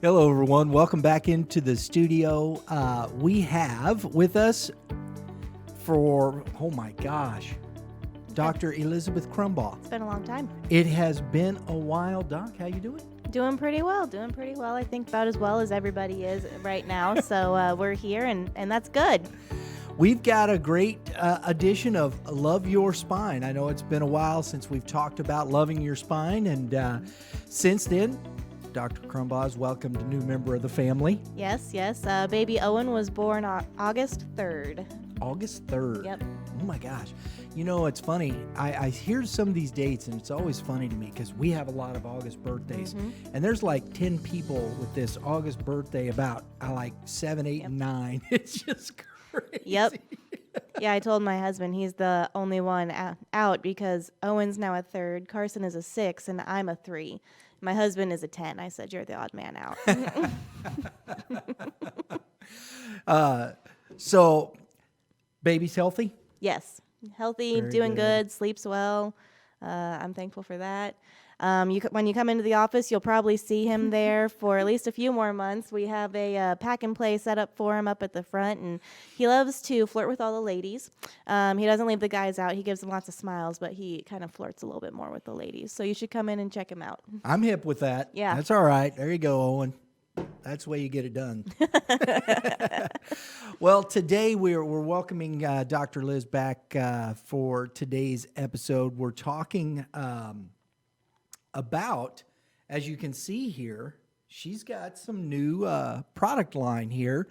Hello, everyone. Welcome back into the studio. We have with us oh my gosh, Dr. Elizabeth Crumbaugh. It's been a long time. It has been a while. Doc, how you doing? Doing pretty well. I think about as well as everybody is right now. So we're here, and that's good. We've got a great edition of Love Your Spine. I know it's been a while since we've talked about loving your spine, and since then, Dr. Crumbaugh is welcomed a new member of the family. Yes. Baby Owen was born August 3rd. August 3rd. Yep. Oh my gosh. You know, it's funny. I hear some of these dates, and it's always funny to me because we have a lot of August birthdays. Mm-hmm. And there's like 10 people with this August birthday about like 7, 8, and 9. It's just crazy. Yep. Yeah, I told my husband he's the only one out because Owen's now a 3rd, Carson is a 6, and I'm a 3. My husband is a 10. I said, you're the odd man out. So, baby's healthy? Yes. Healthy, Very doing good. good, sleeps well. I'm thankful for that. When you come into the office, you'll probably see him there for at least a few more months. We have a pack and play set up for him up at the front, and he loves to flirt with all the ladies. He doesn't leave the guys out. He gives them lots of smiles, but he kind of flirts a little bit more with the ladies. So you should come in and check him out. I'm hip with that. Yeah. That's all right. There you go, Owen. That's the way you get it done. Well, today we're welcoming Dr. Liz back for today's episode. We're talking about, as you can see here, she's got some new product line here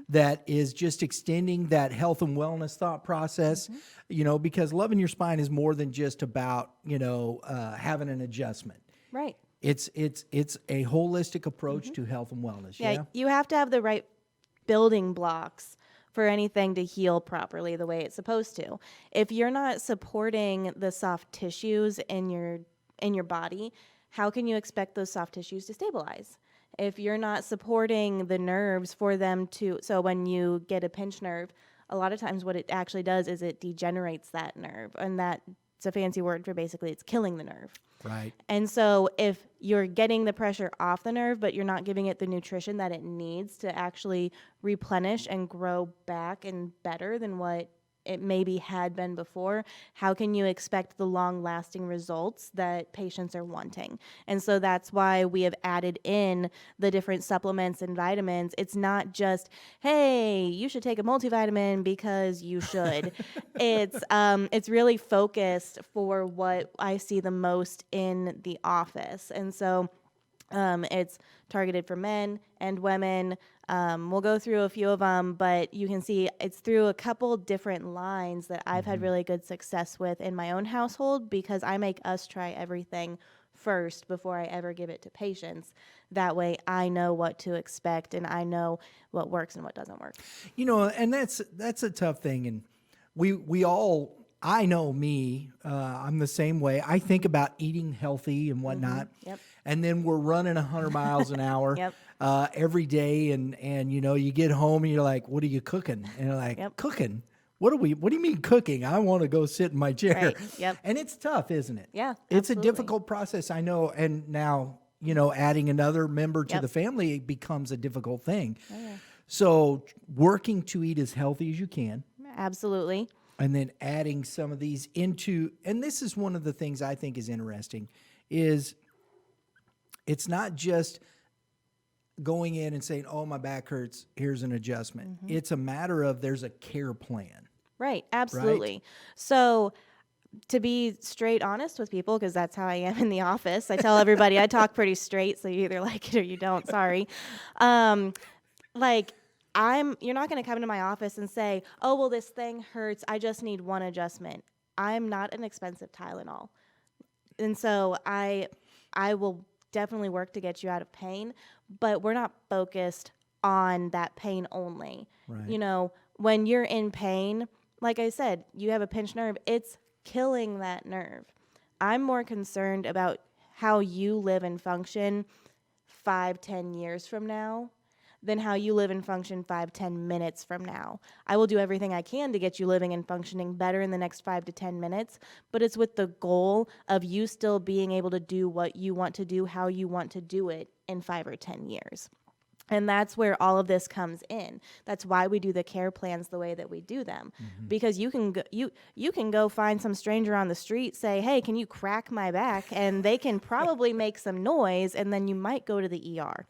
that is just extending that health and wellness thought process, you know, because loving your spine is more than just about, having an adjustment. Right. It's a holistic approach to health and wellness. Yeah. You have to have the right building blocks for anything to heal properly the way it's supposed to. If you're not supporting the soft tissues in your body, how can you expect those soft tissues to stabilize? If you're not supporting the nerves for them so when you get a pinched nerve, a lot of times what it actually does is it degenerates that nerve, and that's a fancy word for basically it's killing the nerve. Right. And so if you're getting the pressure off the nerve, but you're not giving it the nutrition that it needs to actually replenish and grow back and better than what it maybe had been before, how can you expect the long-lasting results that patients are wanting? And so that's why we have added in the different supplements and vitamins. It's not just, hey, you should take a multivitamin because you should. It's really focused for what I see the most in the office. And so it's targeted for men and women. We'll go through a few of them, but you can see it's through a couple different lines that I've had really good success with in my own household because I make us try everything first before I ever give it to patients. That way I know what to expect and I know what works and what doesn't work. You know, and that's a tough thing. And we all, I know me, I'm the same way. I think about eating healthy and whatnot. Yep. And then we're running 100 miles an hour Yep. every day. And, you get home and you're like, what are you cooking? And you're like, Yep. Cooking? What do you mean cooking? I want to go sit in my chair. Right. Yep. And it's tough, isn't it? Yeah, It's absolutely. a difficult process, I know. And now, adding another member to Yep. the family becomes a difficult thing. Oh, yeah. So working to eat as healthy as you can. Absolutely. And then adding some of these into, and this is one of the things I think is interesting, is it's not just going in and saying, oh, my back hurts, here's an adjustment. It's a matter of there's a care plan. Right, absolutely. So to be straight honest with people, because that's how I am in the office, I tell everybody I talk pretty straight, so you either like it or you don't, sorry. You're not going to come into my office and say, oh, well, this thing hurts, I just need one adjustment. I'm not an expensive Tylenol. And so I will definitely work to get you out of pain, but we're not focused on that pain only. Right. When you're in pain, like I said, you have a pinched nerve, it's killing that nerve. I'm more concerned about how you live and function 5-10 years from now than how you live and function 5-10 minutes from now. I will do everything I can to get you living and functioning better in the next 5 to 10 minutes, but it's with the goal of you still being able to do what you want to do, how you want to do it in 5 or 10 years. And that's where all of this comes in. That's why we do the care plans the way that we do them, because you can go, you can go find some stranger on the street, say, "Hey, can you crack my back?" and they can probably make some noise, and then you might go to the ER.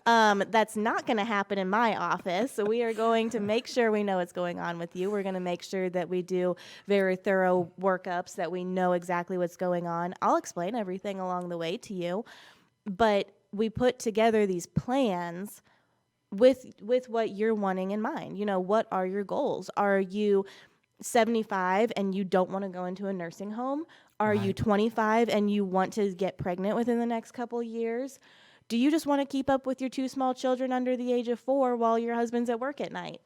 That's not going to happen in my office. So we are going to make sure we know what's going on with you. We're going to make sure that we do very thorough workups, that we know exactly what's going on. I'll explain everything along the way to you, but we put together these plans with what you're wanting in mind. You know, what are your goals? Are you 75 and you don't want to go into a nursing home? Are you 25 and you want to get pregnant within the next couple years? Do you just want to keep up with your 2 small children under the age of 4 while your husband's at work at night?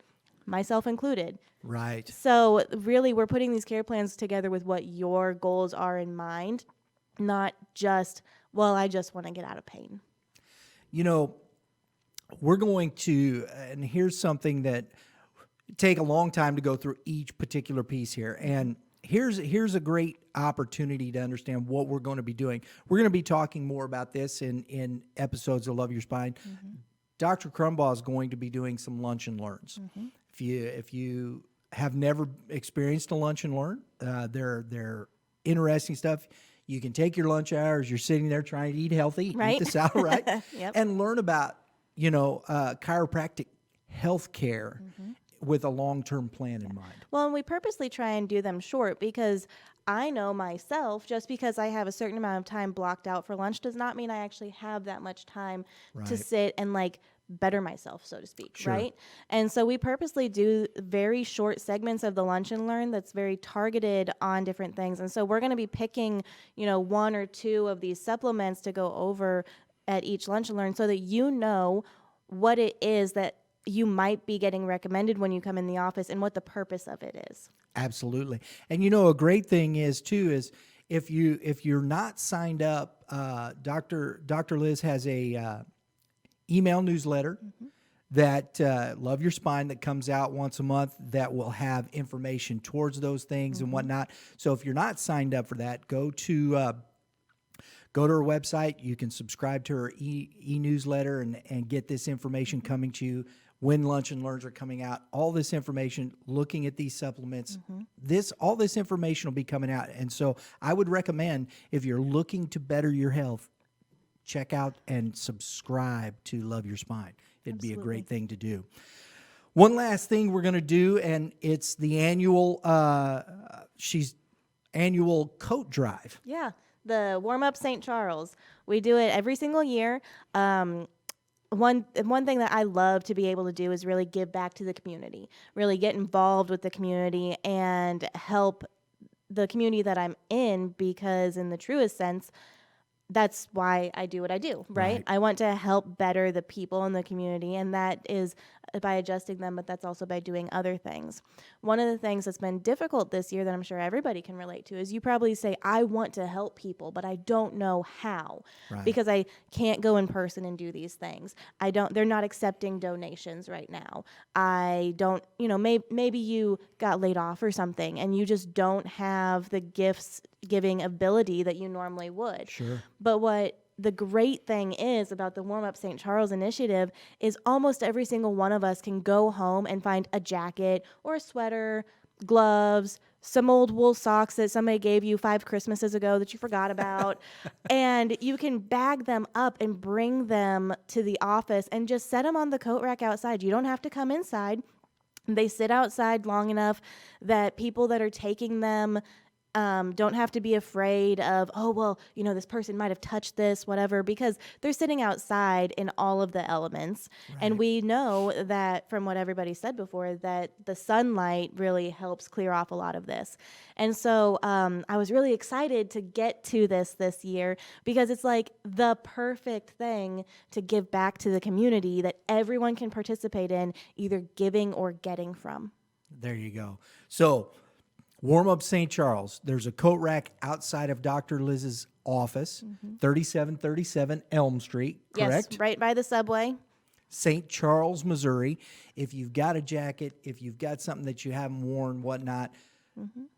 Myself included. Right. So really, we're putting these care plans together with what your goals are in mind, not just, well, I just want to get out of pain. You know, we're going to, and here's something that take a long time to go through each particular piece here. And here's a great opportunity to understand what we're going to be doing. We're going to be talking more about this in episodes of Love Your Spine. Dr. Crumbaugh is going to be doing some lunch and learns. If you have never experienced a lunch and learn, they're interesting stuff. You can take your lunch hours. You're sitting there trying to eat healthy, Right. eat this out, right? Yep. And learn about, chiropractic health care with a long-term plan in mind. Well, and we purposely try and do them short because I know myself, just because I have a certain amount of time blocked out for lunch does not mean I actually have that much time to Right. sit and better myself, so to speak, Sure. right? And so we purposely do very short segments of the lunch and learn that's very targeted on different things. And so we're going to be picking, 1 or 2 of these supplements to go over at each lunch and learn so that you know what it is that you might be getting recommended when you come in the office and what the purpose of it is. Absolutely. And a great thing is too is if you're not signed up, Dr. Liz has a email newsletter that Love Your Spine that comes out once a month that will have information towards those things and whatnot. So if you're not signed up for that, go to her website. You can subscribe to her e-newsletter and get this information coming to you when lunch and learns are coming out. All this information, looking at these supplements, all this information will be coming out. And so I would recommend, if you're looking to better your health, check out and subscribe to Love Your Spine. It'd be a great thing to do. One last thing we're going to do, and it's the annual annual coat drive. Yeah, the Warm Up St. Charles. We do it every single year. One thing that I love to be able to do is really give back to the community, really get involved with the community and help the community that I'm in, because in the truest sense, that's why I do what I do, right? I want to help better the people in the community, and that is by adjusting them, but that's also by doing other things. One of the things that's been difficult this year that I'm sure everybody can relate to is you probably say, I want to help people, but I don't know how because I can't go in person and do these things. They're not accepting donations right now. I don't, maybe you got laid off or something and you just don't have the gifts giving ability that you normally would. Sure. But what the great thing is about the Warm Up St. Charles initiative is almost every single one of us can go home and find a jacket or a sweater, gloves, some old wool socks that somebody gave you 5 Christmases ago that you forgot about. And you can bag them up and bring them to the office and just set them on the coat rack outside. You don't have to come inside. They sit outside long enough that people that are taking them don't have to be afraid of, this person might have touched this, whatever, because they're sitting outside in all of the elements. Right. And we know that from what everybody said before, that the sunlight really helps clear off a lot of this. And so I was really excited to get to this year because it's like the perfect thing to give back to the community that everyone can participate in, either giving or getting from. There you go. So, Warm Up St. Charles. There's a coat rack outside of Dr. Liz's office, 3737 Elm Street, correct? Yes, right by the subway. St. Charles, Missouri. If you've got a jacket, if you've got something that you haven't worn, whatnot,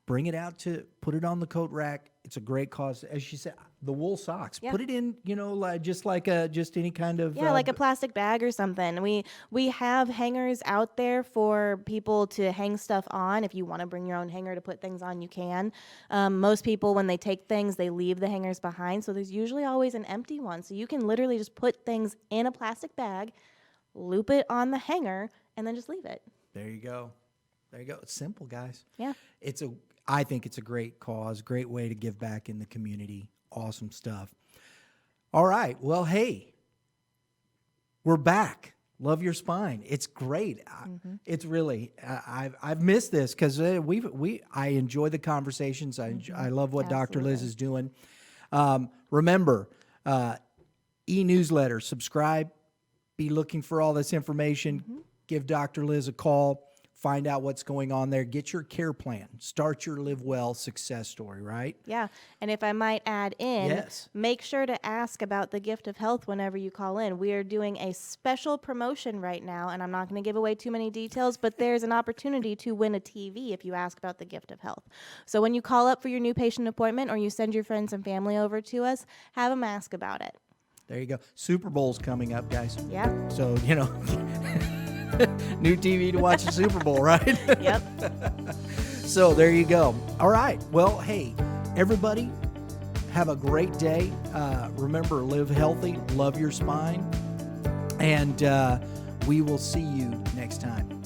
Bring it out put it on the coat rack. It's a great cause. As she said, the wool socks, Yeah. put it in, like, just any kind of, Yeah, like a plastic bag or something. We have hangers out there for people to hang stuff on. If you want to bring your own hanger to put things on, you can. Most people, when they take things, they leave the hangers behind. So there's usually always an empty one. So you can literally just put things in a plastic bag, loop it on the hanger, and then just leave it. There you go. There you go. It's simple, guys. Yeah. I think it's a great cause, great way to give back in the community. Awesome stuff. All right. Well, hey, we're back. Love Your Spine. It's great. It's really, I've missed this because I enjoy the conversations. I love what Dr. Liz is doing. Remember, e-newsletter, subscribe, be looking for all this information. Give Dr. Liz a call. Find out what's going on there. Get your care plan. Start your Live Well success story, right? Yeah. And if I might add in, Yes. make sure to ask about the gift of health whenever you call in. We are doing a special promotion right now, and I'm not going to give away too many details, but there's an opportunity to win a TV if you ask about the gift of health. So when you call up for your new patient appointment or you send your friends and family over to us, have them ask about it. There you go. Super Bowl's coming up, guys. Yeah. So, new TV to watch the Super Bowl, right? Yep. So there you go. All right. Well, hey, everybody, have a great day. Remember, live healthy, love your spine, and we will see you next time.